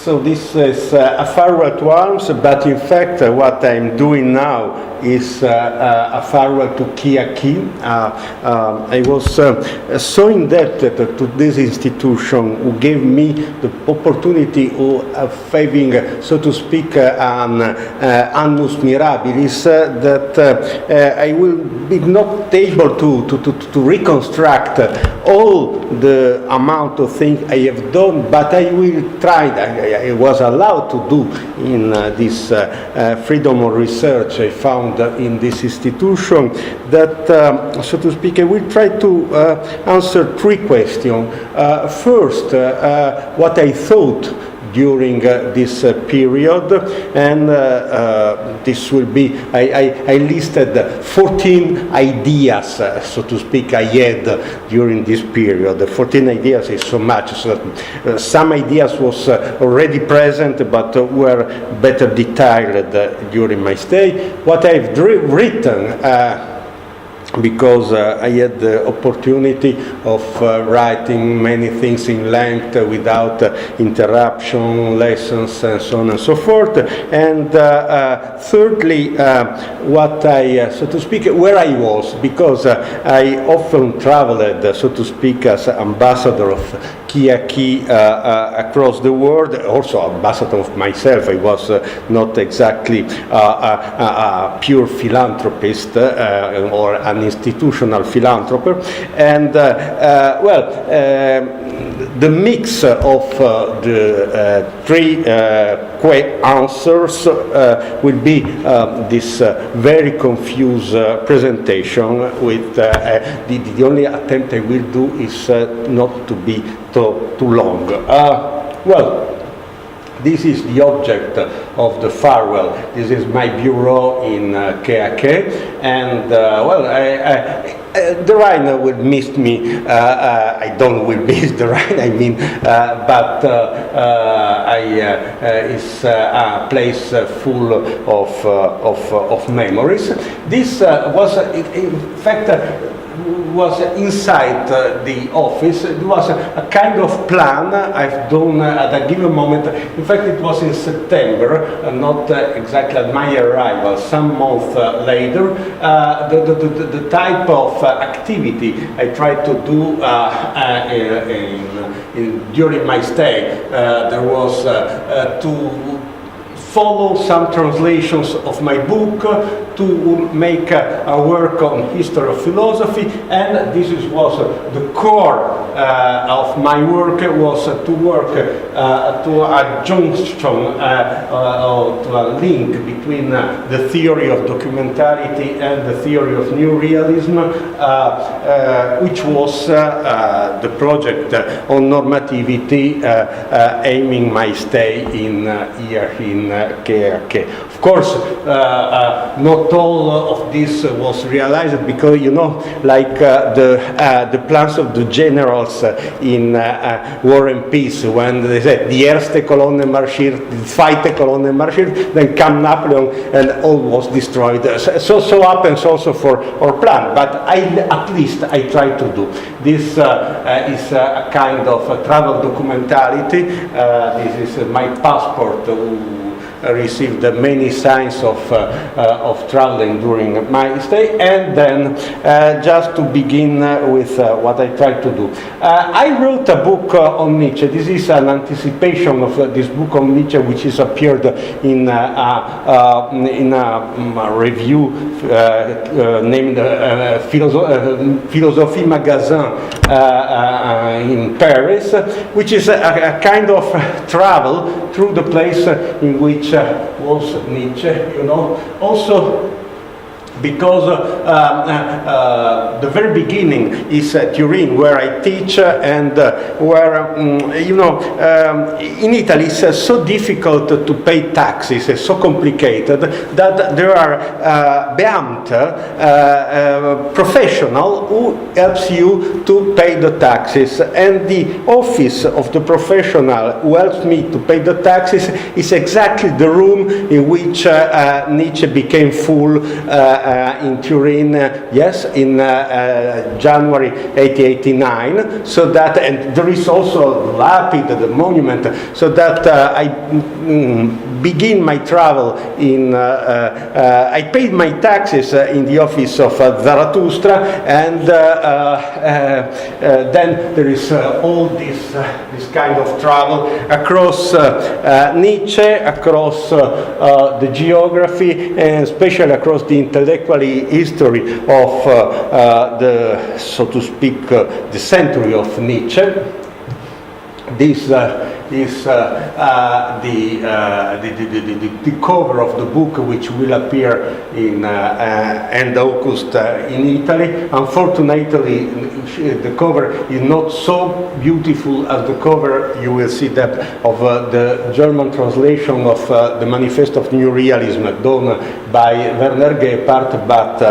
So this is a farewell to arms, but in fact what I'm doing now is a farewell to Kiaki. I was so indebted to this institution who gave me the opportunity of having, so to speak, an annus mirabilis that I will be not able to reconstruct all the amount of things I have done, but I will try. I was allowed to do in this freedom of research I found in this institution that, so to speak, I will try to answer three questions. First, what I thought during this period, and this will be, I listed 14 ideas, so to speak, I had during this period. The 14 ideas is so much, so some ideas was already present, but were better detailed during my stay. What I've written, because I had the opportunity of writing many things in length without interruption, lessons, and so on and so forth. And thirdly, what I, so to speak, where I was, because I often traveled, so to speak, as ambassador of Kiaki across the world, also ambassador of myself. I was not exactly a pure philanthropist or an institutional philanthropist, and the mix of the three answers will be this very confused presentation with the only attempt I will do is not to be too long. This is the object of the farewell. This is my bureau in Keake, and the Rhine will miss me. I don't will miss the Rhine. I mean, but it's a place full of memories. This was, in fact, was inside the office. It was a kind of plan I've done at a given moment. In fact, it was in September, not exactly at my arrival, some month later. The type of activity I tried to do during my stay, there was to follow some translations of my book, to make a work on history of philosophy, and this was the core of my work, was to work to a junction, to a link between the theory of documentarity and the theory of new realism, which was the project on normativity, aiming my stay here in Keake. Of course, not all of this was realized, because, you know, like the plans of the generals in War and Peace, when they said the erste Kolonne marschiert, the zweite Kolonne marschiert, then come Napoleon and all was destroyed. So happens also for our plan, but at least I try to do. This is a kind of travel documentality. This is my passport. Received many signs of traveling during my stay, and then just to begin with what I tried to do. I wrote a book on Nietzsche. This is an anticipation of this book on Nietzsche, which is appeared in a review named Philosophie Magazin in Paris, which is a kind of travel through the place in which was Nietzsche, you know. Also, because the very beginning is Turin, where I teach, and where, you know, in Italy it's so difficult to pay taxes, it's so complicated, that there are Beamte, professional, who helps you to pay the taxes. And the office of the professional who helps me to pay the taxes is exactly the room in which Nietzsche became full in Turin, yes, in January 1889. So that, and there is also the lapid, the monument, so that I begin my travel in, I paid my taxes in the office of Zarathustra, and then there is all this kind of travel across Nietzsche, across the geography, and especially across the intellectual history of the, so to speak, the century of Nietzsche. This is the cover of the book, which will appear in end August in Italy. Unfortunately, the cover is not so beautiful as the cover you will see that of the German translation of the Manifesto of New Realism done by Werner Gebhardt, but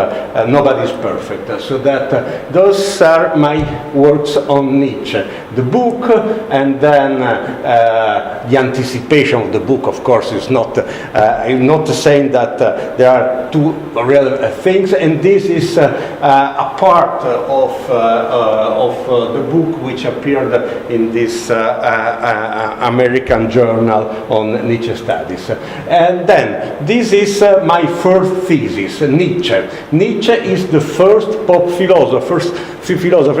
nobody's perfect. So that those are my works on Nietzsche. The book, and then the anticipation of the book, of course, is not. I'm not saying that there are two real things, and this is a part of the book which appeared in this American journal on Nietzsche studies. And then this is my first thesis, Nietzsche. Nietzsche is the first pop philosopher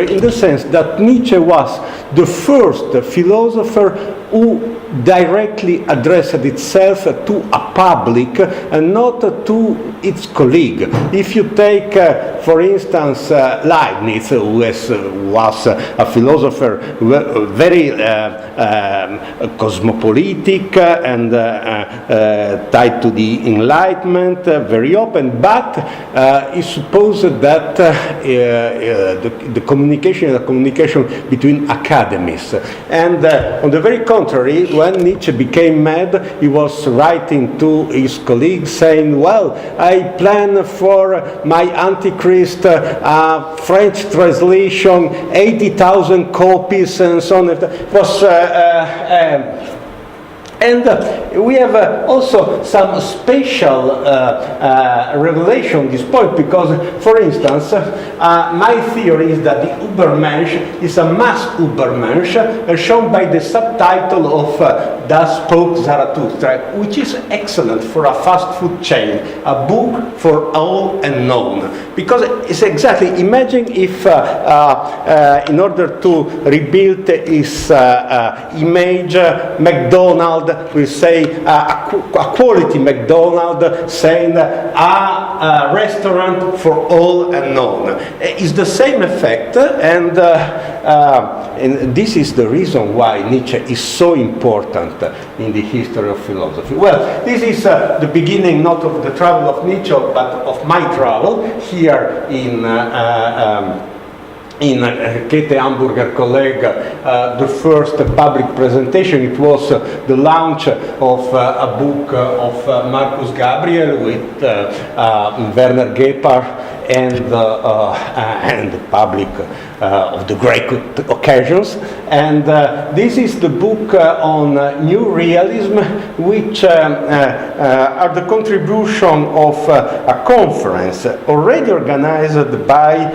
in the sense that Nietzsche was the first philosopher who directly addressed itself to a public and not to its colleague. If you take, for instance, Leibniz, who was a philosopher very cosmopolitic and tied to the Enlightenment, very open, but he supposed that the communication between academies. And on the very contrary, when Nietzsche became mad, he was writing to his colleagues saying, well, I plan for my Antichrist French translation, 80,000 copies, and so on. It was and we have also some special revelation on this point, because, for instance, my theory is that the Übermensch is a mass Übermensch, shown by the subtitle of Das Spoke Zarathustra, which is excellent for a fast food chain, a book for all unknown. Because it's exactly, imagine if in order to rebuild his image, McDonald's will say a quality McDonald's, saying a restaurant for all unknown. It's the same effect, and this is the reason why Nietzsche is so important in the history of philosophy. Well, this is the beginning not of the travel of Nietzsche, but of my travel here in Käthe Hamburger Kolleg, the first public presentation. It was the launch of a book of Marcus Gabriel with Werner Gebhardt and the public of the great occasions. And this is the book on New Realism, which are the contribution of a conference already organized by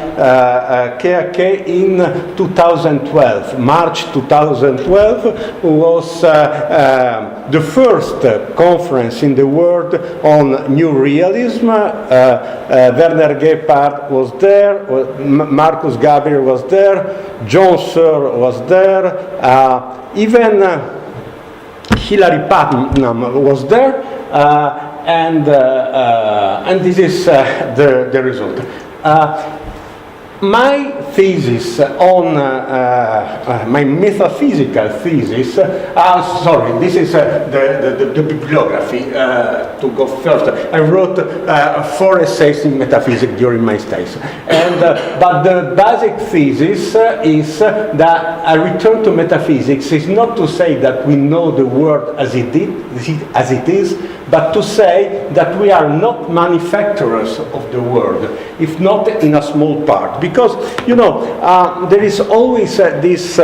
KAK in 2012. March 2012 was the first conference in the world on New Realism. Werner Gebhardt was there, Marcus Gabriel was there, John Searle was there, even Hilary Putnam was there, and this is the result. My thesis on my metaphysical thesis, sorry, this is the bibliography to go first. I wrote 4 essays in metaphysics during my studies, and but the basic thesis is that a return to metaphysics is not to say that we know the world as it is, but to say that we are not manufacturers of the world, if not in a small part. because, there is always this,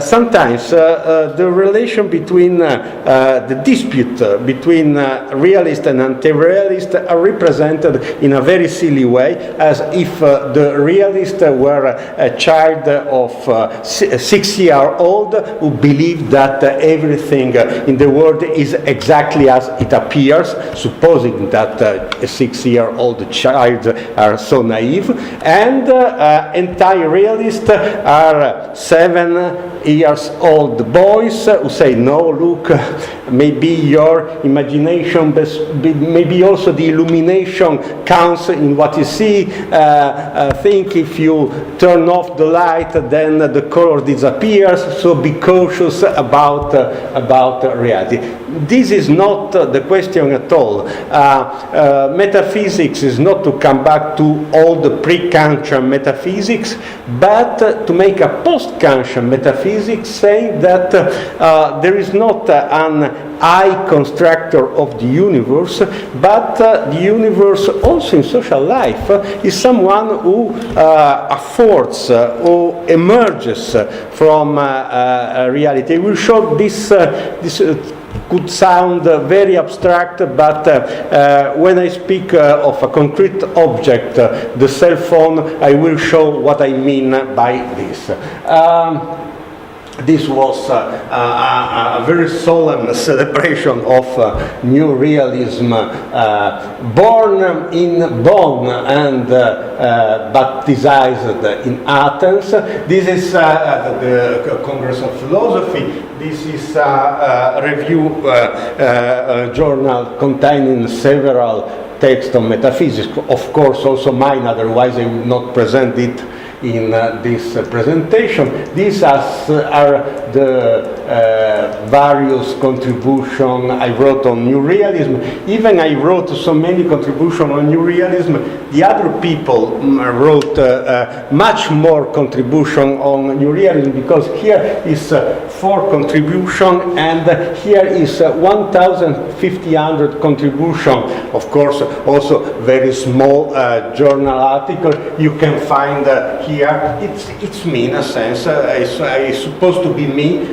sometimes the relation between, the dispute between realist and anti-realist are represented in a very silly way, as if the realist were a child of 6-year-old who believed that everything in the world is exactly as it appears, supposing that a 6-year-old child are so naive, and anti-realists are 7-year-old boys who say, no, look, maybe your imagination, maybe also the illumination counts in what you see. Think if you turn off the light, then the color disappears, so be cautious about reality. This is not the question at all. Metaphysics is not to come back to all the pre-Kantian metaphysics, but to make a post-Kantian metaphysics, saying that there is not an I constructor of the universe, but the universe also in social life is someone who affords, who emerges from reality. I will show this could sound very abstract, but when I speak of a concrete object, the cell phone, I will show what I mean by this. This was a very solemn celebration of new realism, born in Bonn and baptized in Athens. This is the Congress of Philosophy. This is a review journal containing several texts on metaphysics. Of course, also mine, otherwise I would not present it in this presentation. These are the various contributions I wrote on New Realism. Even I wrote so many contributions on New Realism. The other people wrote much more contribution on New Realism, because here is 4 contributions and here is 1,500 contribution. Of course, also very small journal article. You can find here. It's me in a sense. It's supposed to be me.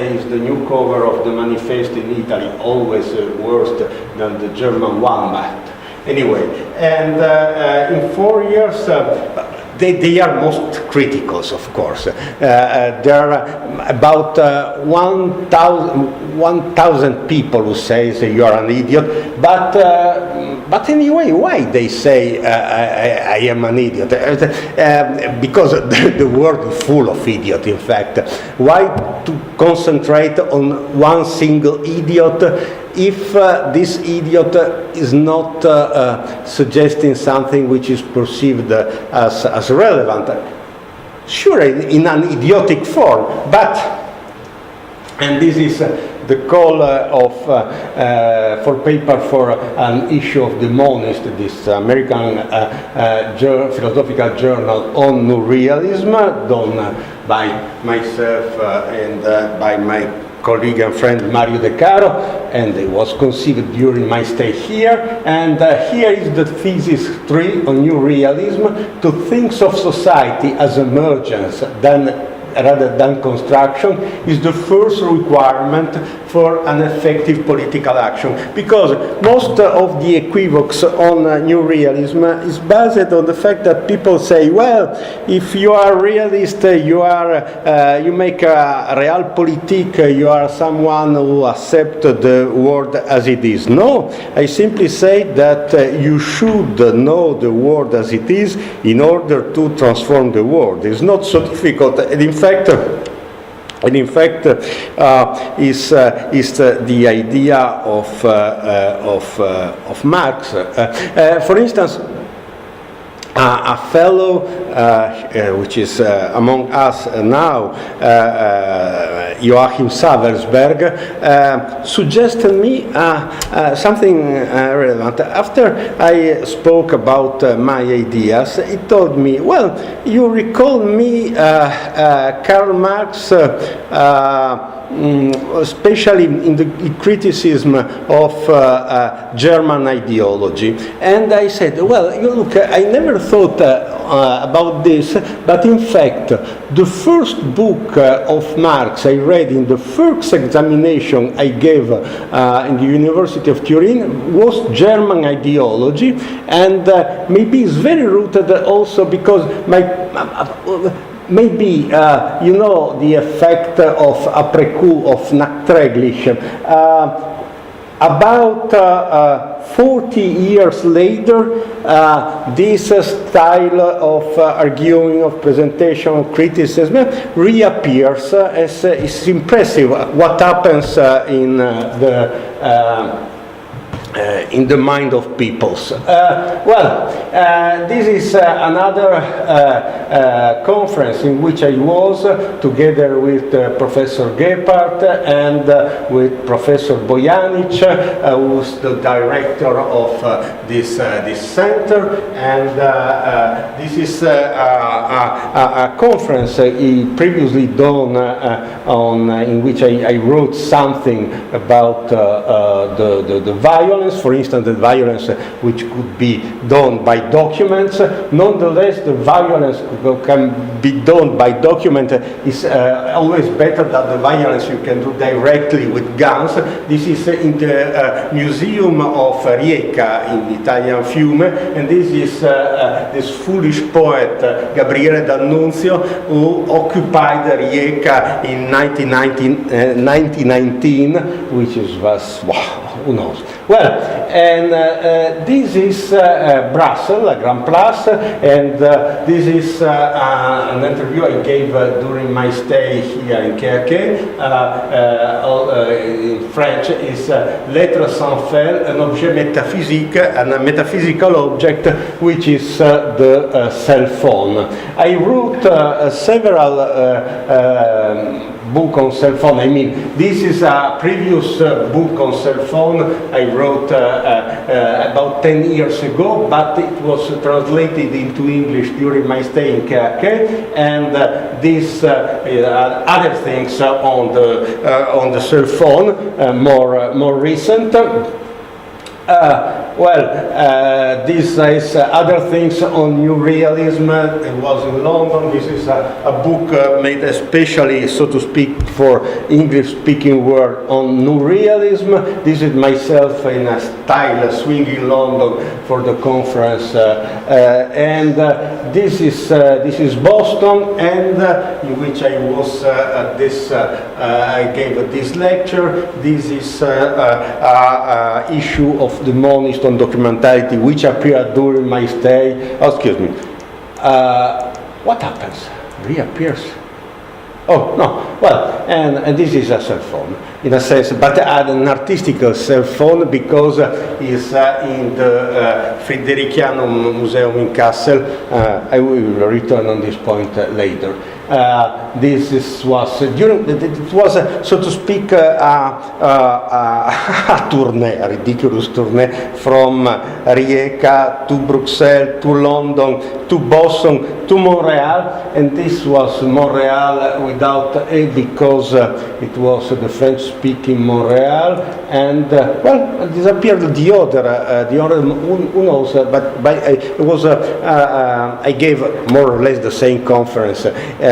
Is the new cover of the Manifesto in Italy, always worse than the German one, but anyway. And in 4 years, they are most criticals, of course. There are about 1,000 people who say you are an idiot, but anyway, why they say I am an idiot? Because the world is full of idiots, in fact. Why to concentrate on one single idiot if this idiot is not suggesting something which is perceived as relevant? Sure, in an idiotic form, but, and this is the call for paper for an issue of the Monist, this American philosophical journal on New Realism, done by myself and by my colleague and friend Mario De Caro, and it was conceived during my stay here. And here is the thesis 3 on New Realism: to think of society as emergence rather than construction is the first requirement for an effective political action, because most of the equivoques on New Realism is based on the fact that people say, well, if you are realist, you make a realpolitik, you are someone who accepts the world as it is. No, I simply say that you should know the world as it is in order to transform the world. It's not so difficult, and in fact, is the idea of Marx. For instance, a fellow which is among us now Joachim Savelsberg, suggested me something relevant. After I spoke about my ideas, he told me, well, you recall me Karl Marx, especially in the criticism of German ideology. And I said, well, you look, I never thought about this, but in fact, the first book of Marx I read in the first examination I gave in the University of Turin was German ideology, and maybe it's very rooted also because maybe, you know, the effect of après coup of Nachträglich. About 40 years later, this style of arguing, of presentation, of criticism reappears. It's impressive what happens in the mind of peoples. This is another conference in which I was together with Professor Gebhardt and with Professor Bojanic, who's the director of this center, and this is a conference he previously done in which I wrote something about the violence. For instance, the violence which could be done by documents. Nonetheless, the violence can be done by document is always better than the violence you can do directly with guns. This is in the Museum of Rijeka in Italian Fiume, and this is this foolish poet Gabriele D'Annunzio, who occupied Rijeka in 1919, which was wow, who knows. Well, and this is Brussels, La Grand Place, and this is an interview I gave during my stay here in KAK. In French is L'être sans faire, un objet métaphysique, and a metaphysical object, which is the cell phone. I wrote several book on cell phone. I mean, this is a previous book on cell phone I wrote about 10 years ago, but it was translated into English during my stay in KAK, and these other things on the cell phone, more recent. This is other things on New Realism. It was in London. This is a book made especially, so to speak, for English-speaking world on New Realism. This is myself in a style swinging London for the conference, and this is Boston, and in which I was at this. I gave this lecture. This is issue of the Monist on documentality, which appeared during my stay. Oh, excuse me. What happens? Reappears. Oh, no. Well, and this is a cell phone, in a sense, but an artistical cell phone because it's in the Fridericianum Museum in Kassel. I will return on this point later. This was during. It was, so to speak, a tournée, a ridiculous tournée from Rijeka to Bruxelles to London to Boston to Montreal, and this was Montreal without A because it was the French-speaking Montreal, and disappeared the other who knows, but it was I gave more or less the same conference.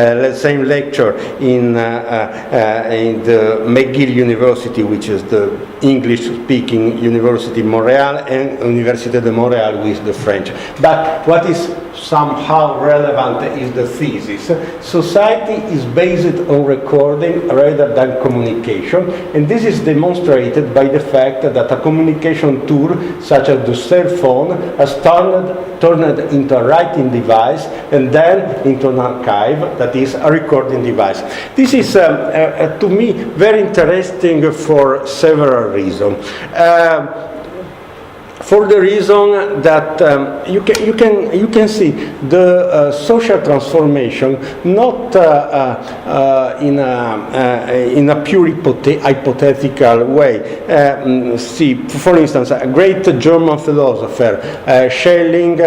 The same lecture in the McGill University, which is the English-speaking University Montreal, and Université de Montréal with the French. But what is somehow relevant is the thesis. Society is based on recording rather than communication, and this is demonstrated by the fact that a communication tool such as the cell phone has turned into a writing device and then into an archive, that is a recording device. This is to me very interesting for several reasons. for the reason that you can see the social transformation not in a pure hypothetical way. See, for instance, a great German philosopher, Schelling,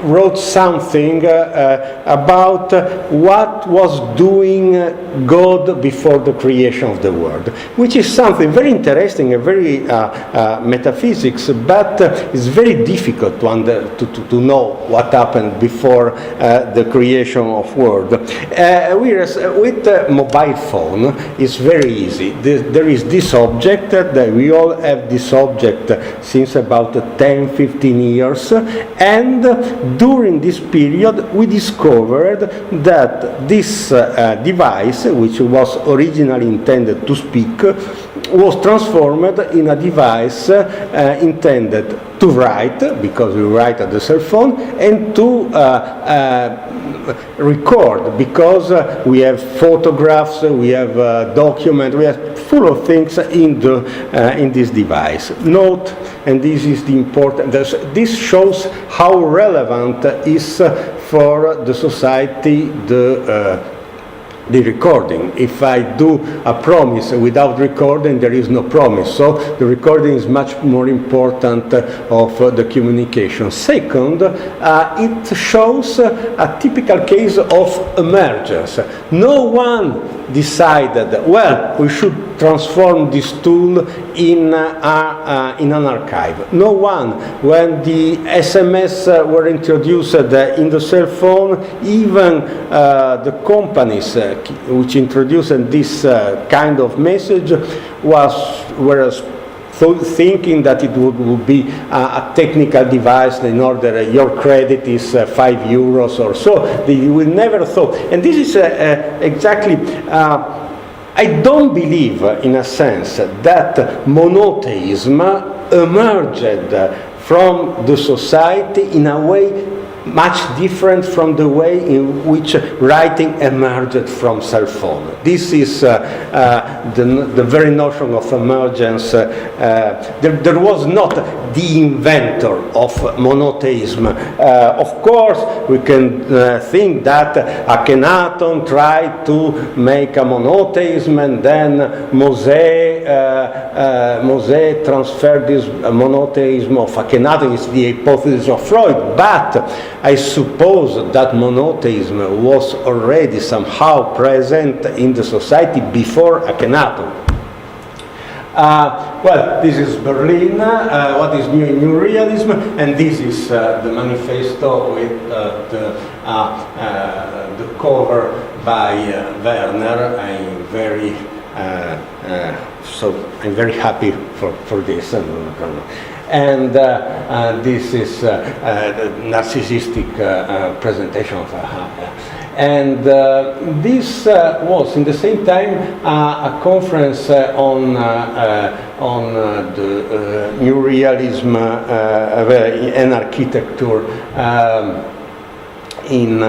wrote something about what was doing God before the creation of the world, which is something very interesting and very metaphysics, but it's very difficult to know what happened before the creation of world. Whereas with the mobile phone, it's very easy. There is this object that we all have this object since about 10-15 years, and during this period we discovered that this device, which was originally intended to speak, was transformed in a device intended to write, because we write at the cell phone, and to record, because we have photographs, we have documents, we have full of things in this device. Note, and this is the important, this shows how relevant is for the society the recording. If I do a promise without recording, there is no promise. So the recording is much more important of the communication. Second, it shows a typical case of emergence. No one decided, well, we should transform this tool in an archive. No one. When the SMS were introduced in the cell phone, even the companies which introduced this kind of message were thinking that it would be a technical device in order your credit is €5 or so. They will never thought. And this is exactly. I don't believe, in a sense, that monotheism emerged from the society in a way much different from the way in which writing emerged from cell phone. This is the very notion of emergence. There was not the inventor of monotheism. Of course, we can think that Akhenaton tried to make a monotheism, and then Mosè transferred this monotheism of Akhenaton. It's the hypothesis of Freud, but I suppose that monotheism was already somehow present in the society before Akhenaton. Well, this is Berlin, what is new in New Realism, and this is the manifesto with the cover by Werner. I'm very happy for this. And this is the narcissistic presentation of and this was in the same time a conference on the New Realism and architecture in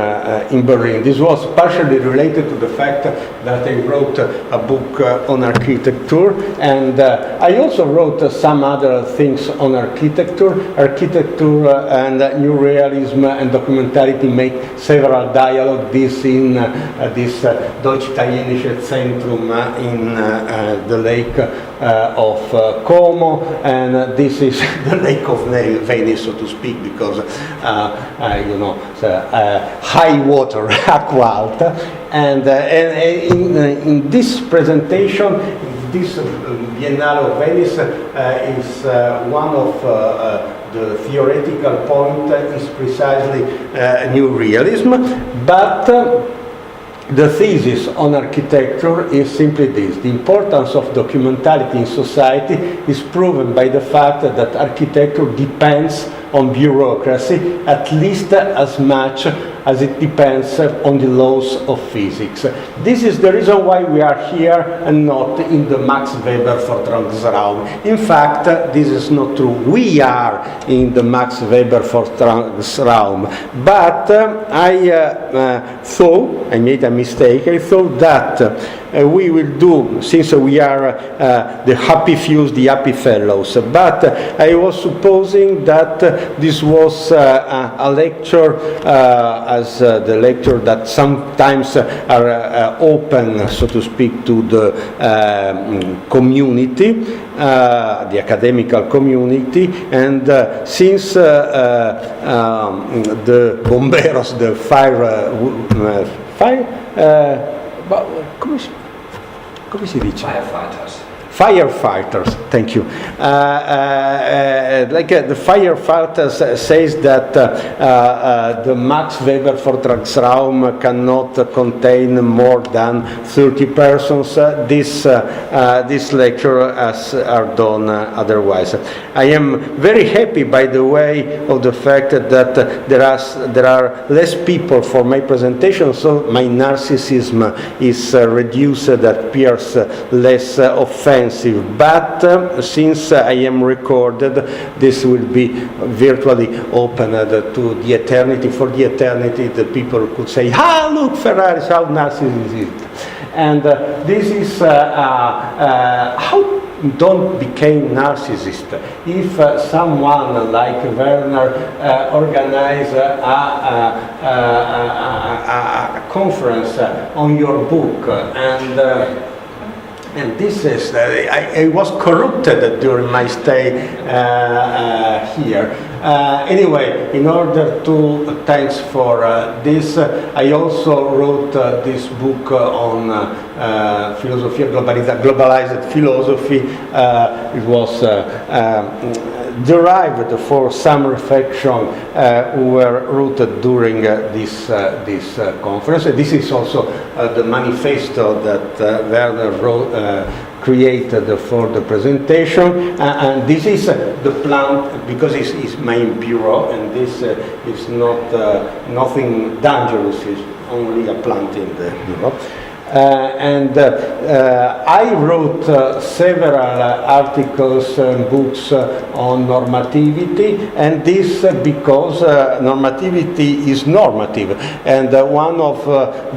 Berlin. This was partially related to the fact that I wrote a book on architecture, and I also wrote some other things on architecture. Architecture and New Realism and documentarity make several dialogues. This in this Deutsch-Italienische Zentrum in the lake of Como, and this is the lake of Venice, so to speak, because high water, acqua alta, and in this presentation, this Biennale of Venice is one of the theoretical point is precisely New Realism, but the thesis on architecture is simply this: the importance of documentality in society is proven by the fact that architecture depends on bureaucracy at least as much as it depends on the laws of physics. This is the reason why we are here and not in the Max Weber Fortragsraum. In fact, this is not true. We are in the Max Weber Fortragsraum. But I thought, I made a mistake, I thought that we will do, since we are the happy fews, the happy fellows. But I was supposing that this was a lecture, as the lecture that sometimes are open, so to speak, to the community, the academical community, and since the bomberos, the come si dice? Firefighters, thank you. The firefighters says that the Max Weber Vortragsraum cannot contain more than 30 persons. This lecture are done otherwise. I am very happy, by the way, of the fact that there are less people for my presentation, so my narcissism is reduced, that appears less offensive. But since I am recorded, this will be virtually open to the eternity. For the eternity, the people could say, look, Ferraris, how narcissist is it? And this is how don't become narcissist. If someone like Werner organize a conference on your book, and this is, I was corrupted during my stay here. Anyway, in order to, thanks for this, I also wrote this book on philosophy, globalized philosophy. It was derived for some reflection were rooted during this conference. This is also the manifesto that Werner created for the presentation, and this is the plant, because it's my bureau, and this is not nothing dangerous, it's only a plant in the bureau. I wrote several articles and books on normativity, and this because normativity is normative, and one of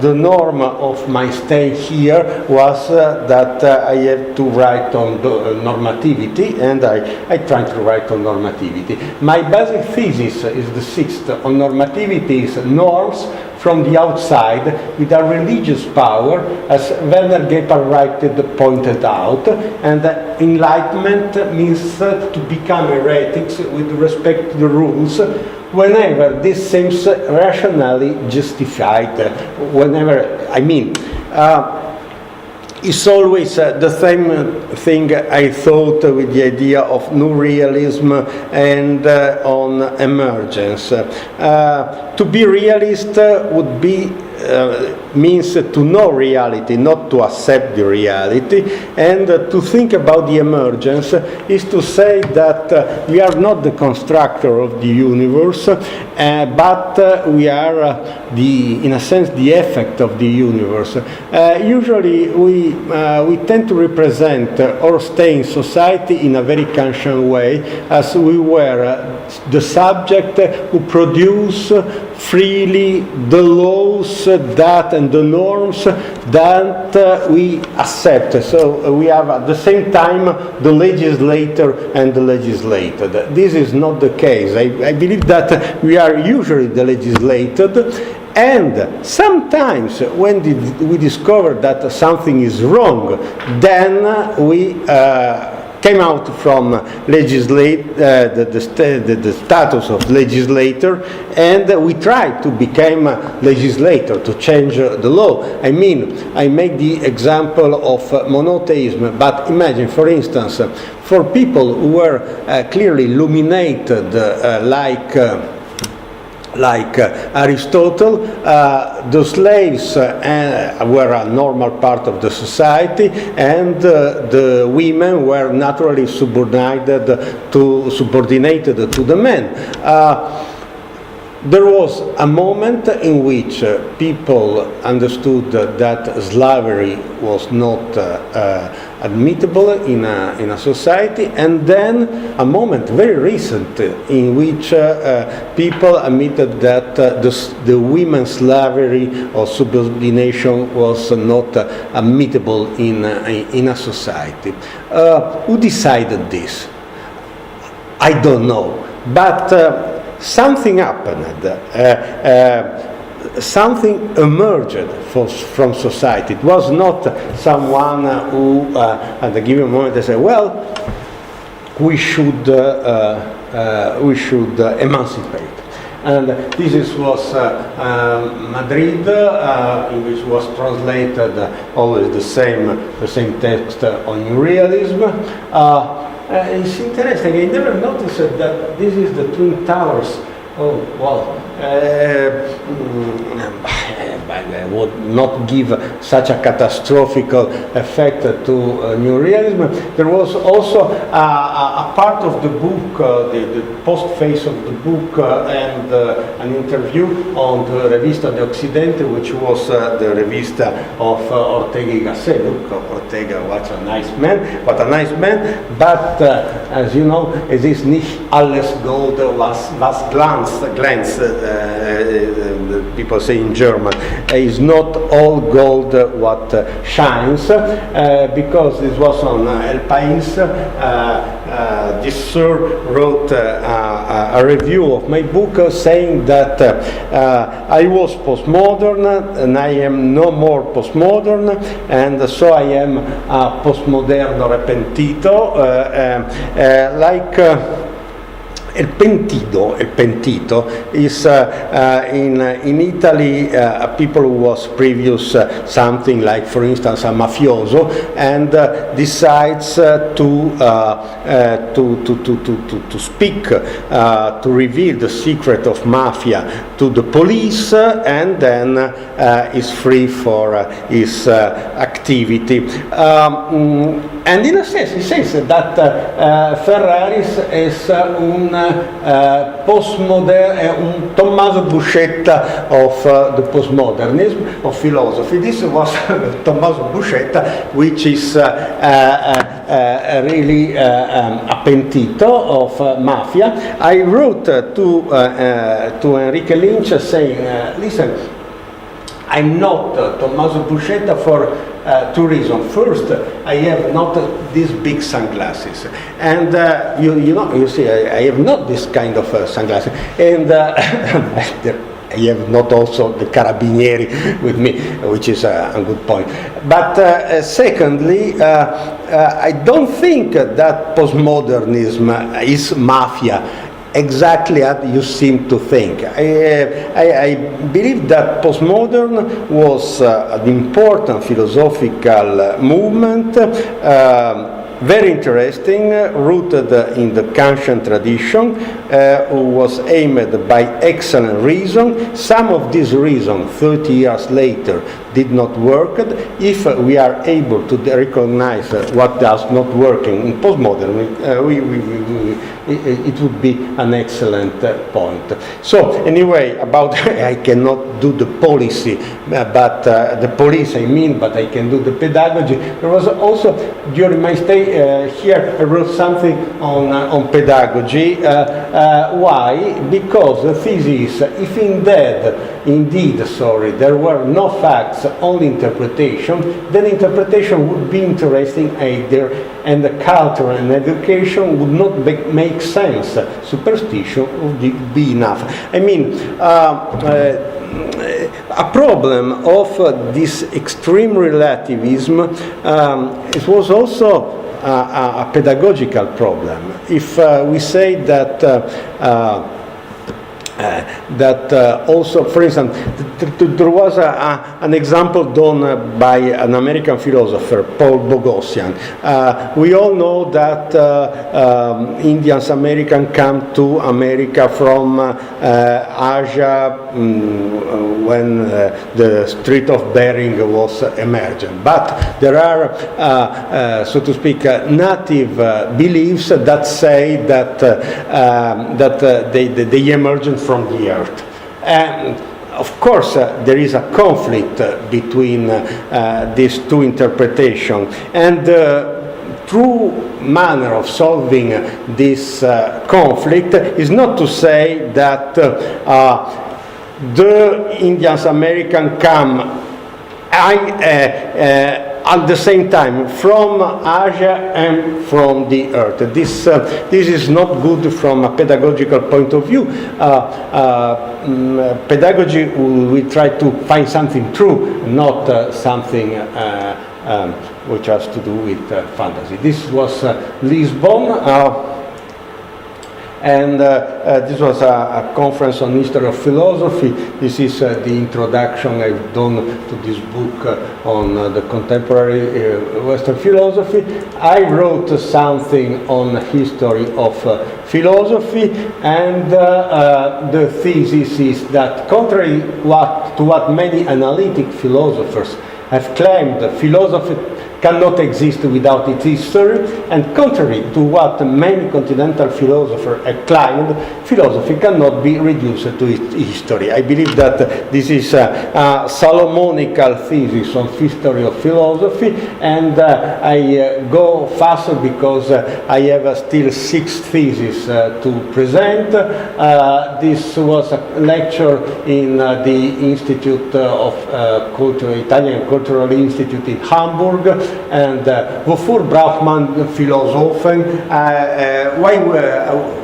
the norm of my stay here was that I had to write on the normativity, and I tried to write on normativity. My basic thesis is the sixth on normativity: is norms from the outside with a religious power, as Werner Gebhardt pointed out, and enlightenment means to become heretics with respect to the rules whenever this seems rationally justified. It's always the same thing I thought with the idea of new realism and on emergence. To be realist would be means to know reality, not to accept the reality, and to think about the emergence is to say that we are not the constructor of the universe, but we are in a sense the effect of the universe. Usually we tend to represent or stay in society in a very Kantian way, as we were the subject who produce freely the laws that and the norms that we accept. So we have at the same time the legislator and the legislated. This is not the case. I believe that we are usually the legislated, and sometimes when we discover that something is wrong, then we came out from the status of legislator, and we tried to become legislator, to change the law. I mean, I make the example of monotheism, but imagine, for instance, for people who were clearly illuminated, like Aristotle, the slaves were a normal part of the society, and the women were naturally subordinated to the men. There was a moment in which people understood that slavery was not admittable in a society, and then a moment very recent in which people admitted that the women's slavery or subordination was not admittable in a society. Who decided this? I don't know, but something happened. Something emerged from society. It was not someone who, at a given moment, they said, "Well, we should emancipate." And this was Madrid, in which was translated always the same text on realism. It's interesting. I never noticed that this is the Twin Towers. Oh, well, I would not give such a catastrophic effect to new realism. There was also a part of the book, the postface of the book, and an interview on the Revista de Occidente, which was the Revista of Ortega y Gasset. Look, Ortega, what a nice man, but as you know, es ist nicht alles Gold, was glänzt, people say in German. Is not all gold what shines, because this was on El País. This sir wrote a review of my book saying that I was postmodern and I am no more postmodern, and so I am a postmoderno repentito, El pentito is in Italy people who was previous something like, for instance, a mafioso, and decides to speak, to reveal the secret of mafia to the police, and then is free for his activity. And in a sense, he says that Ferraris is un Tommaso Buscetta of the postmodernism, of philosophy. This was Tommaso Buscetta, which is really a pentito of mafia. I wrote to Enrique Lynch saying, listen, I'm not Tommaso Buscetta for two reasons. First, I have not these big sunglasses, and you see, I have not this kind of sunglasses, and I have not also the carabinieri with me, which is a good point. But secondly, I don't think that postmodernism is mafia, exactly as you seem to think. I believe that postmodern was an important philosophical movement, very interesting, rooted in the Kantian tradition, who was aimed by excellent reason. Some of these reasons, 30 years later, did not work. If we are able to recognize what does not work in postmodern, it would be an excellent point. So anyway, about I cannot do the policy, but the police I mean, but I can do the pedagogy. There was also, during my stay here, I wrote something on pedagogy. Why? Because the thesis, if indeed, there were no facts, only interpretation, then interpretation would be interesting either, and the culture and education would not make sense. Superstition would be enough. I mean, a problem of this extreme relativism, it was also a pedagogical problem. If we say that also, for instance, there was an example done by an American philosopher, Paul Boghossian. We all know that Indians, Americans come to America from Asia when the Strait of Bering was emerging. But there are, so to speak, native beliefs that say that they emerged from the earth. And of course, there is a conflict between these two interpretations, and true manner of solving this conflict is not to say that the Indians American come at the same time from Asia and from the Earth. This is not good from a pedagogical point of view. Pedagogy, we try to find something true, not something which has to do with fantasy. This was Lisbon, and this was a conference on history of philosophy. This is the introduction I've done to this book on the contemporary Western philosophy. I wrote something on history of philosophy, and the thesis is that contrary to what many analytic philosophers have claimed, philosophy cannot exist without its history, and contrary to what many continental philosophers have claimed, philosophy cannot be reduced to its history. I believe that this is a Solomonical thesis on history of philosophy, and I go faster because I have still 6 theses to present. This was a lecture in the Institute of Culture, Italian Cultural Institute in Hamburg, and wofür braucht man Philosophen?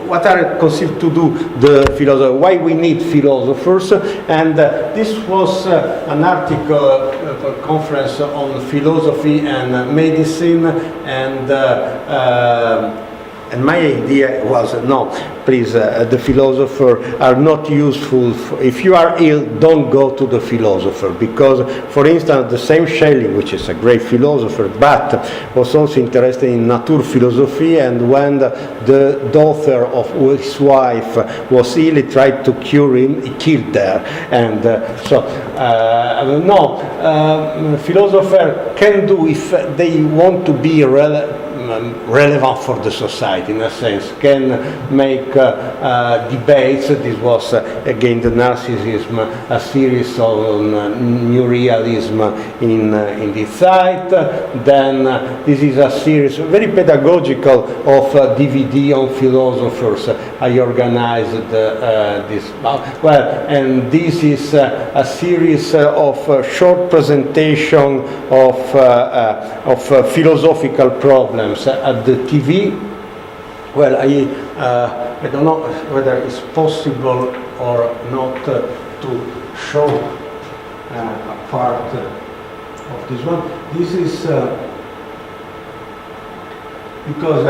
What are conceived to do the philosopher? Why we need philosophers? And this was an article, a conference on philosophy and medicine, and my idea was, no, please, the philosophers are not useful. If you are ill, don't go to the philosopher, because, for instance, the same Shelley, which is a great philosopher, but was also interested in Naturphilosophie, and when the daughter of his wife was ill, he tried to cure him, he killed her. And philosophers can do, if they want to be relevant for the society, in a sense, can make debates. This was again the Narcissism, a series on new realism in the site. Then this is a series, very pedagogical, of DVD on philosophers. I organized this. And this is a series of short presentation of philosophical problems at the TV. Well, I don't know whether it's possible or not to show a part of this one. This is because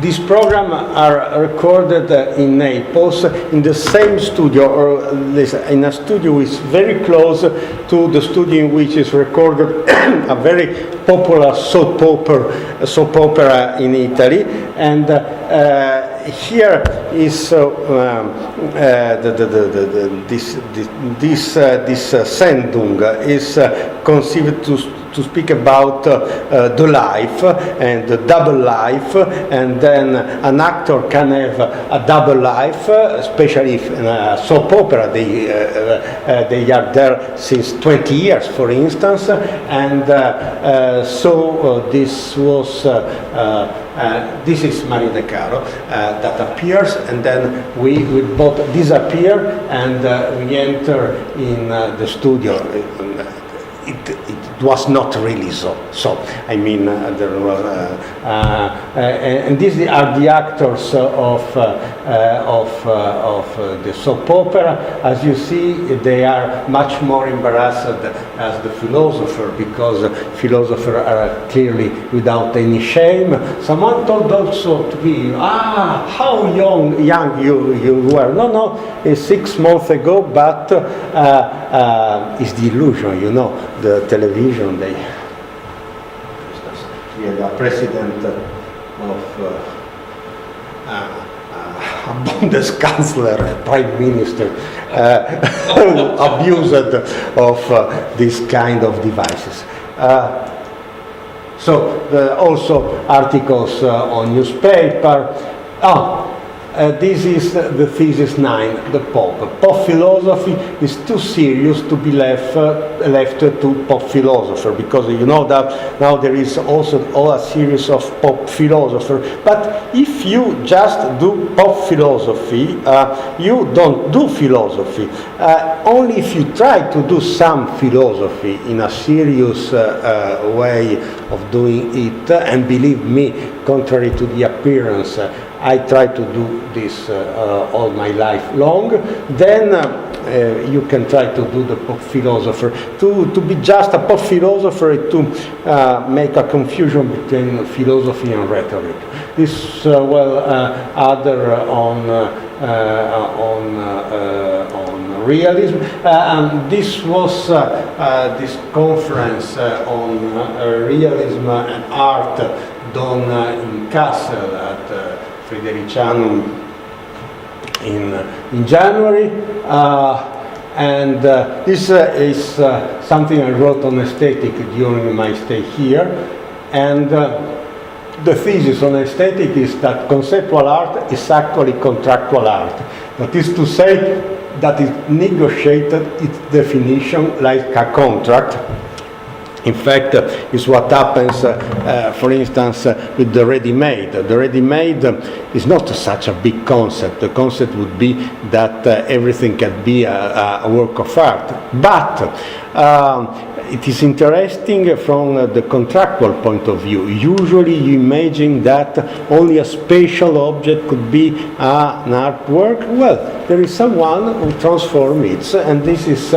these programs are recorded in Naples, in the same studio, or in a studio which is very close to the studio in which is recorded a very popular soap opera in Italy. And here is this Sendung is conceived to speak about the life and the double life, and then an actor can have a double life, especially if in a soap opera they are there since 20 years, for instance, and so this was this is Mario De Caro that appears, and then we both disappear, and we enter in the studio. It was not really so. I mean, there was, and these are the actors of the soap opera. As you see, they are much more embarrassed as the philosopher, because philosophers are clearly without any shame. Someone told also to me, how young you were. No, it's 6 months ago, but it's the illusion, you know. The television, we had a president of a Bundeskanzler, a prime minister, abused of this kind of devices. So also articles on newspaper. This is the thesis 9, the pop. Pop philosophy is too serious to be left to pop philosopher, because you know that now there is also a series of pop philosophers. But if you just do pop philosophy, you don't do philosophy. Only if you try to do some philosophy in a serious way of doing it, and believe me, contrary to the appearance, I try to do this all my life long, then you can try to do the pop philosopher. To be just a pop philosopher, to make a confusion between philosophy and rhetoric. This, other on realism. And this was this conference on realism and art done in Kassel at Fridericianum in January, and this is something I wrote on aesthetic during my stay here, and the thesis on aesthetic is that conceptual art is actually contractual art. That is to say that it negotiated its definition like a contract. In fact, is what happens, for instance, with the ready-made. The ready-made is not such a big concept. The concept would be that everything can be a work of art. But it is interesting from the contractual point of view. Usually you imagine that only a spatial object could be an artwork. Well, there is someone who transforms it, and this is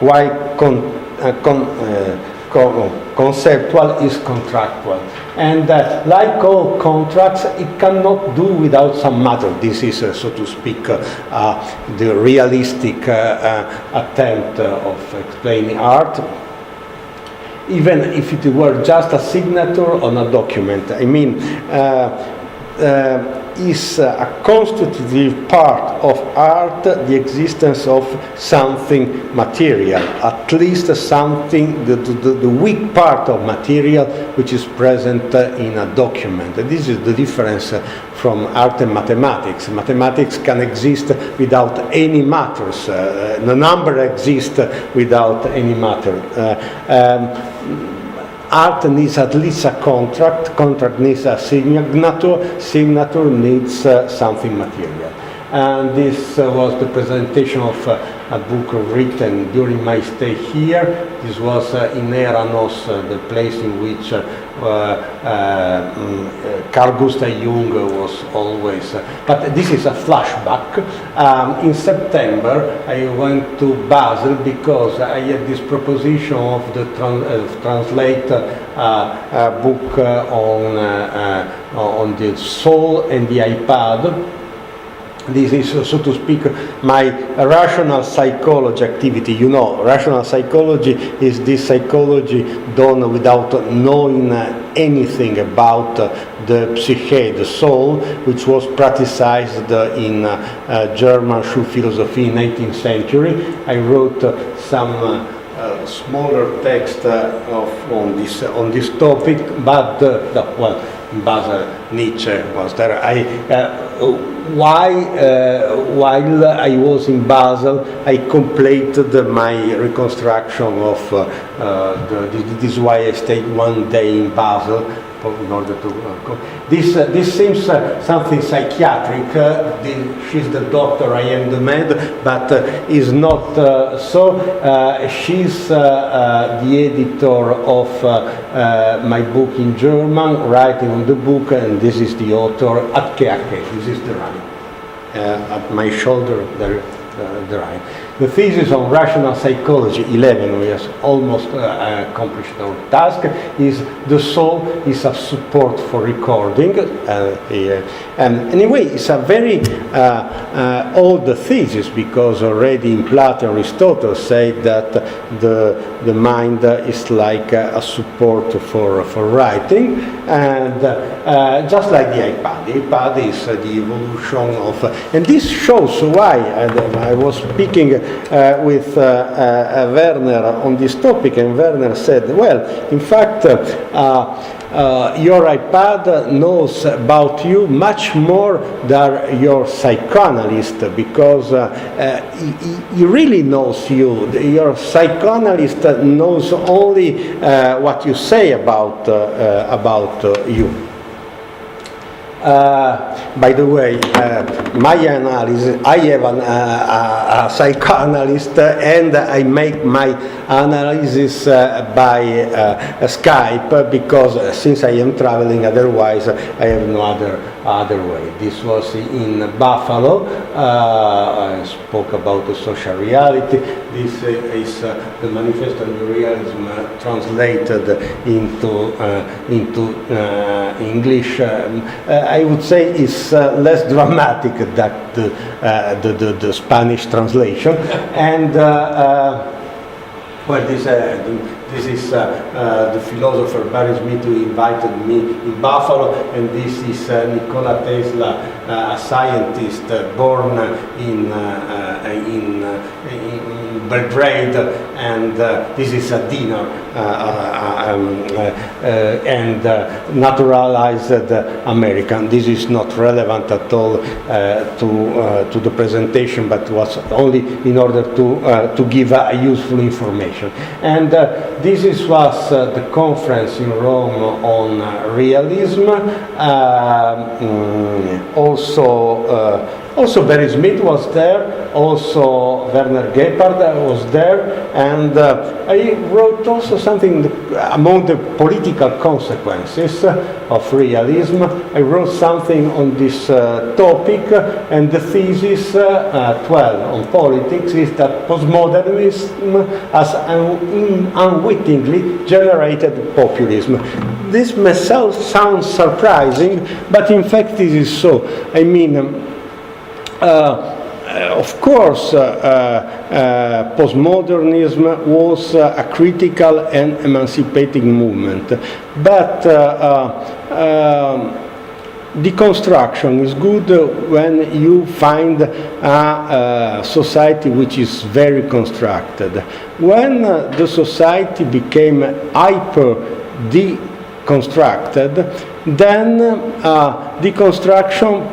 why conceptual is contractual. And like all contracts, it cannot do without some matter. This is, so to speak, the realistic attempt of explaining art. Even if it were just a signature on a document. I mean, is a constitutive part of art the existence of something material, at least something, the weak part of material which is present in a document. This is the difference from art and mathematics. Mathematics can exist without any matters. The number exists without any matter. Art needs at least a contract needs a signature needs something material. And this was the presentation of a book written during my stay here. This was in Eranos, the place in which Carl Gustav Jung was always. But this is a flashback. In September, I went to Basel because I had this proposition of the translate a book on the soul and the iPad. This is, so to speak, my rational psychology activity. You know, rational psychology is this psychology done without knowing anything about the psyche, the soul, which was practiced in German Schulphilosophie in 19th century. I wrote some smaller text on this topic, but in Basel, Nietzsche was there. While I was in Basel, I completed my reconstruction of this is why I stayed one day in Basel in order to this seems something psychiatric. She's the doctor, I am the med, but is not so. She's the editor of my book in German, writing on the book, and this is the author at this is the right. At my shoulder, the right. The thesis on rational psychology, 11, we have almost accomplished our task, is the soul is a support for recording. Anyway, it's a very old thesis, because already in Plato, Aristotle said that the mind is like a support for writing, and just like the iPad is the evolution of, and this shows why I was speaking with Werner on this topic, and Werner said, well, in fact, your iPad knows about you much more than your psychoanalyst, because he really knows you. Your psychoanalyst knows only what you say about you. By the way, my analysis, I have a psychoanalyst, and I make my analysis by Skype, because since I am traveling, otherwise I have no other way. This was in Buffalo. I spoke about the social reality. This is the Manifesto of Realism translated into English. I would say it's less dramatic than the Spanish translation, and well, this is the philosopher Barry Smith who invited me in Buffalo, and this is Nikola Tesla, a scientist born in Belgrade, and this is a dinner, and naturalized American. This is not relevant at all to the presentation, but was only in order to give useful information. And this was the conference in Rome on realism. Also Barry Smith was there, also Werner Gebhardt was there, and I wrote also something among the political consequences of realism. I wrote something on this topic, and the thesis 12 on politics is that postmodernism has unwittingly generated populism. This may sound surprising, but in fact this is so. I mean, of course, postmodernism was a critical and emancipating movement, but deconstruction is good when you find a society which is very constructed. When the society became hyper deconstructed, then deconstruction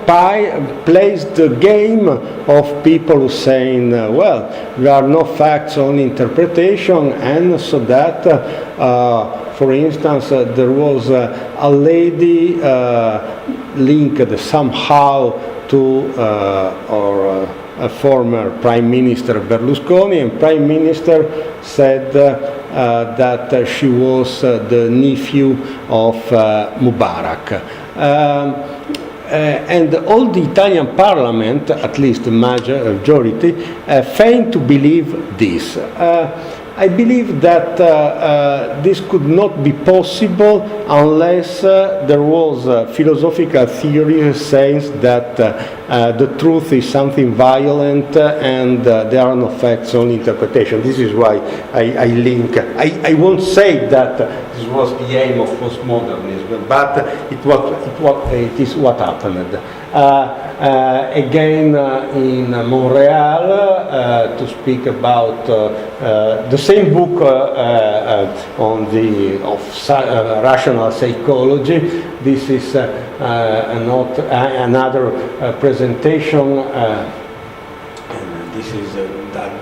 plays the game of people saying, well, there are no facts, only interpretation, and so that, for instance, there was a lady linked somehow to a former Prime Minister Berlusconi, and Prime Minister said that she was the nephew of Mubarak. And all the Italian parliament, at least the majority, feigned to believe this. I believe that this could not be possible unless there was a philosophical theory saying that the truth is something violent and there are no facts, only interpretation. This is why I link. I won't say that this was the aim of postmodernism, but it is what happened. Again, in Montreal, to speak about the same book on rational psychology. This is another presentation. This is a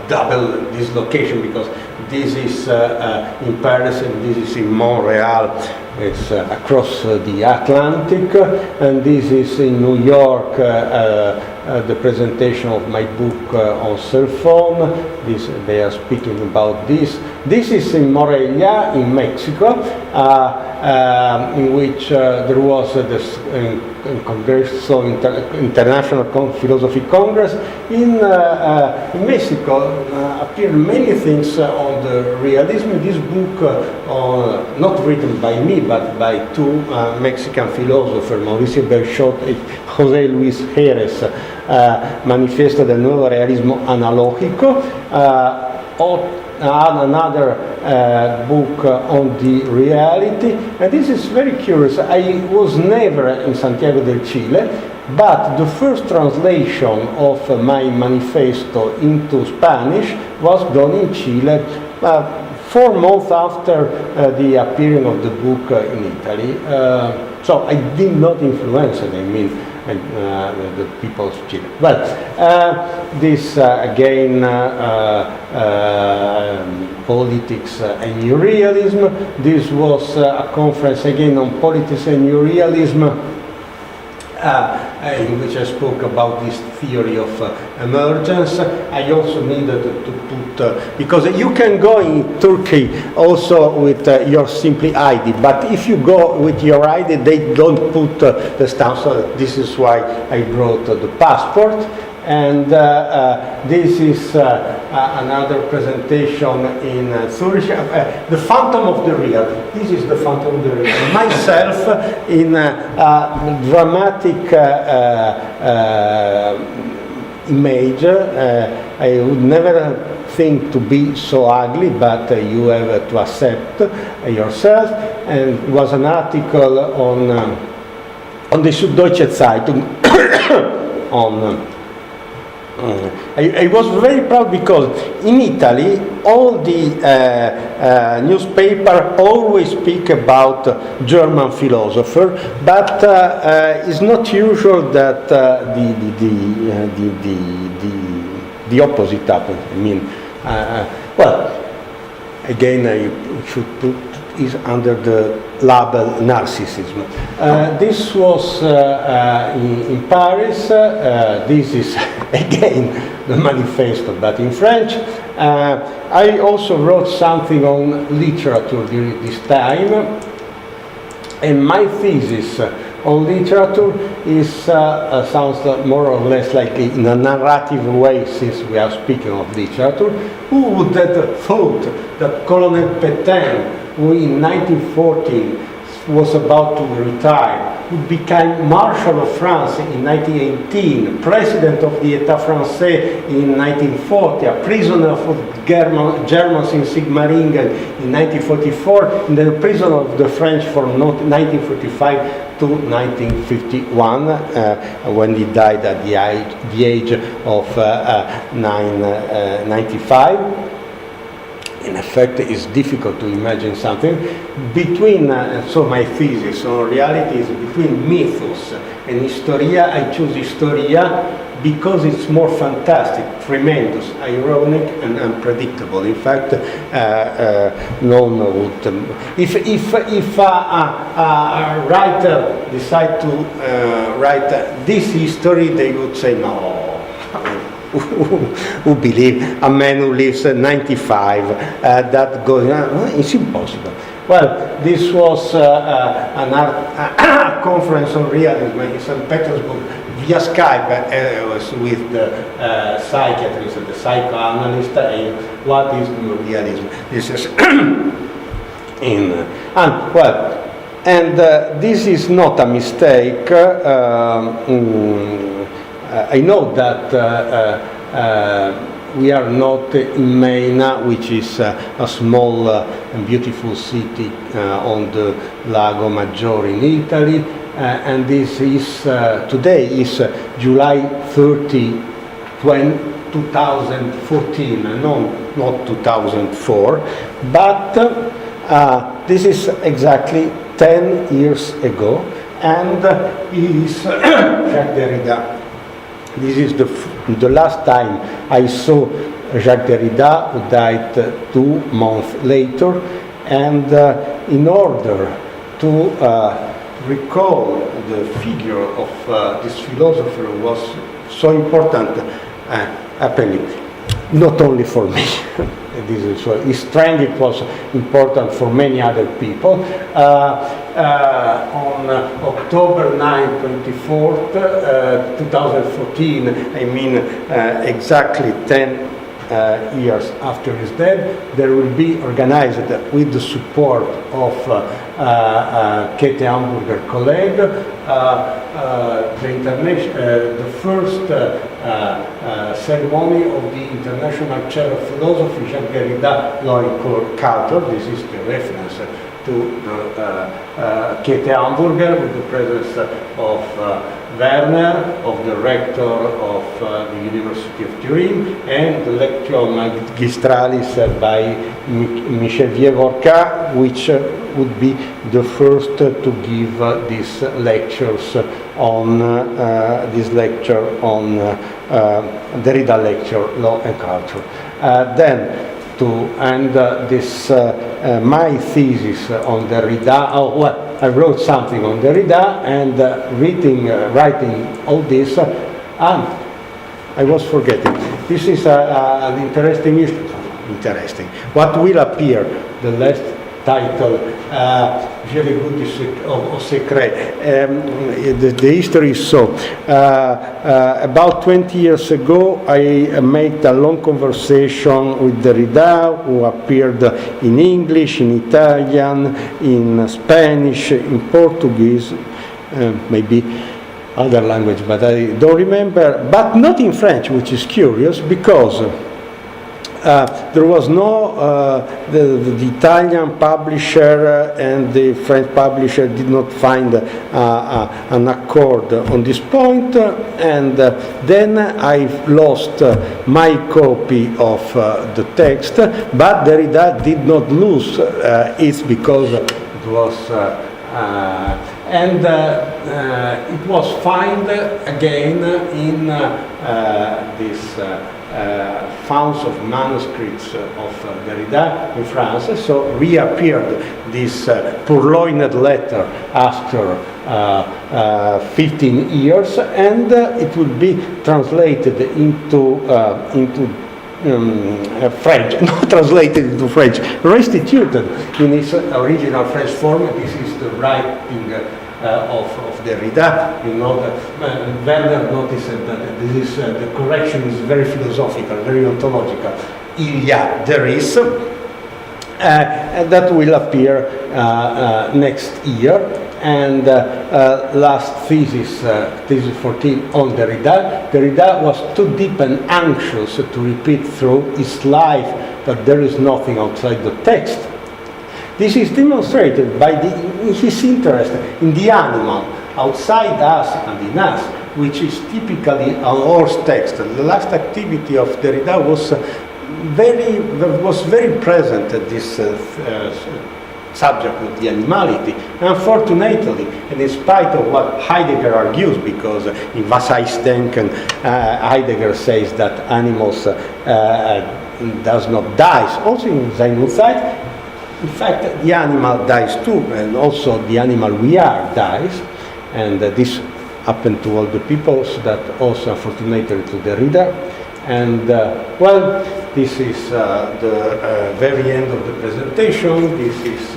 double dislocation because this is in Paris and this is in Montreal. It's across the Atlantic, and this is in New York, the presentation of my book on cell phone. They are speaking about this. This is in Morelia, in Mexico, in which there was this Congreso International Philosophy Congress. In Mexico appeared many things on the realism. This book, not written by me, but by two Mexican philosophers, Maurizio Ferraris and José Luis Jerez, Manifesto del Nuevo Realismo Analógico. Another book on the reality, and this is very curious. I was never in Santiago del Chile, but the first translation of my manifesto into Spanish was done in Chile 4 months after the appearing of the book in Italy. So I did not influence it, I mean, the people of Chile. But this, again, politics and new realism. This was a conference, again, on politics and new realism, in which I spoke about this theory of emergence. I also needed to put, because you can go in Turkey also with your simply ID, but if you go with your ID, they don't put the stamp, so this is why I brought the passport. And this is another presentation in Zurich, the Phantom of the Real. This is the Phantom of the Real. Myself in a dramatic image. I would never think to be so ugly, but you have to accept yourself. And it was an article on the Süddeutsche Zeitung on. I was very proud because in Italy all the newspaper always speak about German philosopher, but it's not usual that the opposite happens. I mean, well, again, I should put is under the label narcissism. This was in Paris. This is again the manifesto, but in French. I also wrote something on literature during this time, and my thesis on literature is sounds more or less like in a narrative way, since we are speaking of literature. Who would have thought that Colonel Pétain, who in 1914 was about to retire, would become Marshal of France in 1918, President of the État Français in 1940, a prisoner of Germans in Sigmaringen in 1944, and then a prisoner of the French from 1945 to 1951, when he died at the age of 95. In effect, it's difficult to imagine something between, so my thesis on reality is between mythos and historia. I choose historia because it's more fantastic, tremendous, ironic, and unpredictable. In fact, no one would. If a writer decide to write this history, they would say no. Who believe a man who lives at 95 that goes it's impossible. Well, this was an art conference on realism in St. Petersburg via Skype. Was with the psychiatrist and the psychoanalyst. And what is new realism? This is in and this is not a mistake. I know that we are not in Mena, which is a small and beautiful city on the Lago Maggiore in Italy, and this is today is July 30, 2014, not 2004, but this is exactly 10 years ago, and is Jacques Derrida. This is the last time I saw Jacques Derrida, who died 2 months later, and in order to recall the figure of this philosopher who was so important, happening not only for me. This is his strength. It was important for many other people. On October 9, 24th, 2014, I mean exactly 10 years after his death, there will be organized with the support of Käthe Hamburger colleague, the first ceremony of the International Chair of Philosophy, Jacques Derrida Law and Culture. This is the reference to the Käthe Hamburger, with the presence of Werner, of the rector of the University of Turin, and the lectio magistralis by Michel Vievorka, which would be the first to give these lectures on Derrida lecture, Law and Culture. Then, to end this my thesis on Derrida. Oh, well, I wrote something on Derrida, and writing all this, I was forgetting. This is an interesting. What will appear, the last title, J'ai le goût au secret. The history is so. About 20 years ago, I made a long conversation with Derrida, who appeared in English, in Italian, in Spanish, in Portuguese, maybe other language, but I don't remember, but not in French, which is curious, because there was no, the Italian publisher and the French publisher did not find an accord on this point, and then I lost my copy of the text, but Derrida did not lose it, because it was it was found again in this founds of manuscripts of Derrida in France. So reappeared this purloined letter after 15 years, and it will be translated into French, not translated into French, restituted in its original French form. This is the writing of Derrida. You know that Werner noticed that this is, the correction is very philosophical, very ontological. Il y a, there is, and that will appear next year. And last thesis, thesis 14 on Derrida. Derrida was too deep and anxious to repeat through his life that there is nothing outside the text. This is demonstrated by his interest in the animal outside us and in us, which is typically an horse text. The last activity of Derrida was very present at this subject of the animality. Unfortunately, and in spite of what Heidegger argues, because in Was heißt denken, Heidegger says that animals does not die. Also in Sein und Zeit, in fact, the animal dies too, and also the animal we are dies, and this happened to all the peoples, that also unfortunately to Derrida. And well, this is the very end of the presentation. This is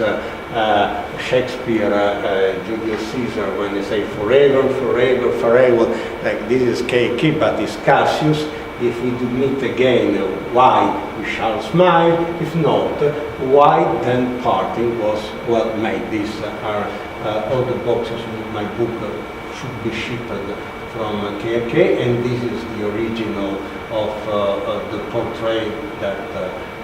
Shakespeare, Julius Caesar, when they say forever, forever, forever. Like this is Keiki, but it's Cassius. If we do meet again, why we shall smile? If not, why then parting was well made? These are all the boxes with my book should be shipped from KK, and this is the original of the portrait that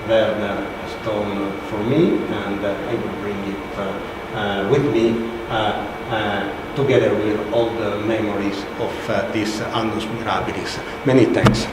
Werner has done for me, and I will bring it with me together with all the memories of this Annus Mirabilis. Many thanks.